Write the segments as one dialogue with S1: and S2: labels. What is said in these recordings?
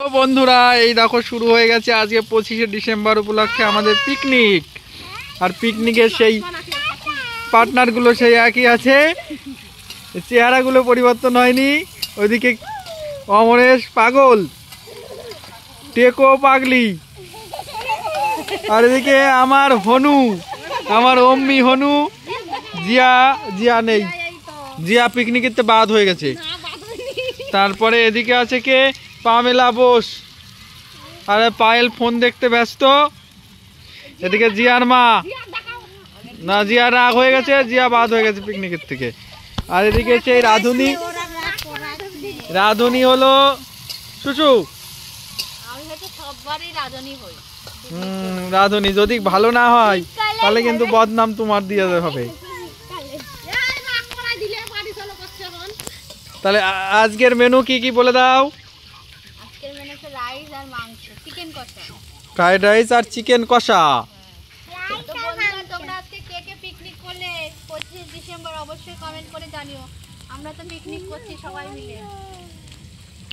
S1: তো বন্ধুরা এই দেখো শুরু হয়ে গেছে আজকে 25শে ডিসেম্বর উপলক্ষে আমাদের পিকনিক। আর পিকনিকের সেই পার্টনারগুলো সেই একই আছে, চেহারাগুলো পরিবর্তন হয়নি। ওইদিকে অমরেশ পাগল, টেকো পাগলি, আর এদিকে আমার হনু, আমার অম্মি হনু। জিয়া নেই, জিয়া পিকনিকের তো বাদ হয়ে গেছে। তারপরে এদিকে আছে কে, পামেলা বোস, আরে পায়েল ফোন দেখতে ব্যস্ত। এদিকে জিয়ার মা, না জিয়া রাগ হয়ে গেছে, জিয়া বাদ হয়ে গেছে পিকনিকের থেকে। আর এদিকে সেই রাধুনি হলো শুশু। রাধুনি যদি ভালো না হয় তাহলে কিন্তু বদনাম তোমার দিয়ে হবে। তাহলে আজকের মেনু কি কি বলে দাও? ফ্রাইড রাইস আর চিকেন কষা।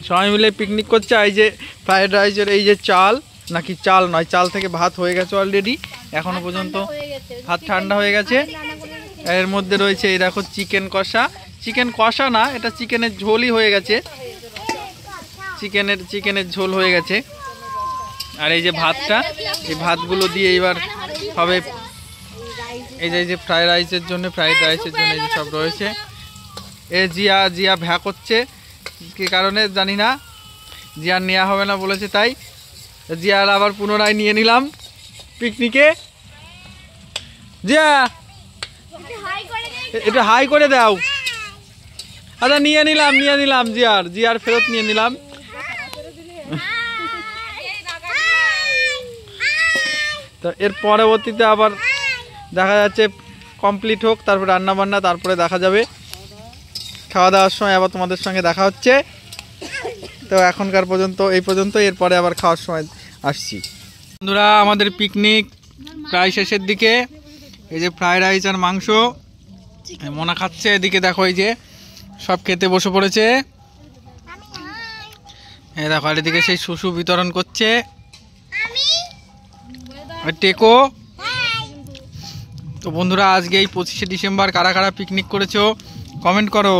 S1: সবাই মিলে পিকনিক করছে। এই যে ফ্রাইড রাইসের এই যে চাল, নাকি চাল নয়, চাল থেকে ভাত হয়ে গেছে অলরেডি, এখনো পর্যন্ত ভাত ঠান্ডা হয়ে গেছে। এর মধ্যে রয়েছে এই দেখো চিকেন কষা, চিকেন কষা না, এটা চিকেনের ঝোলই হয়ে গেছে, চিকেনের ঝোল হয়ে গেছে। আর এই যে ভাতটা, এই ভাতগুলো দিয়ে এবার হবে এই যে ফ্রাইড রাইসের জন্য এই যে সব রয়েছে। এ জিয়া ভ্যা করছে, কি কারণে জানি না, জিয়ার নেওয়া হবে না বলেছে, তাই জিয়ার আবার পুনরায় নিয়ে নিলাম পিকনিকে। জিয়া এটা হাই করে দাও। আচ্ছা নিয়ে নিলাম জিয়ার ফেরত নিয়ে নিলাম। তো এর পরবর্তীতে আবার দেখা যাচ্ছে কমপ্লিট হোক, তারপর রান্না বান্না, তারপরে দেখা যাবে খাওয়া দাওয়ার সময় আবার তোমাদের সঙ্গে দেখা হচ্ছে। তো এখনকার পর্যন্ত এই পর্যন্ত, এরপরে আবার খাওয়ার সময় আসছি। বন্ধুরা আমাদের পিকনিক প্রায় শেষের দিকে। এই যে ফ্রাইড রাইস আর মাংস মোনা খাচ্ছে, এদিকে দেখো এই যে সব খেতে বসে পড়েছে। এই দেখো আর এদিকে সেই শুশু বিতরণ করছে টেকো। তো বন্ধুরা আজকে এই 25শে ডিসেম্বর কারা কারা পিকনিক করেছো কমেন্ট করো।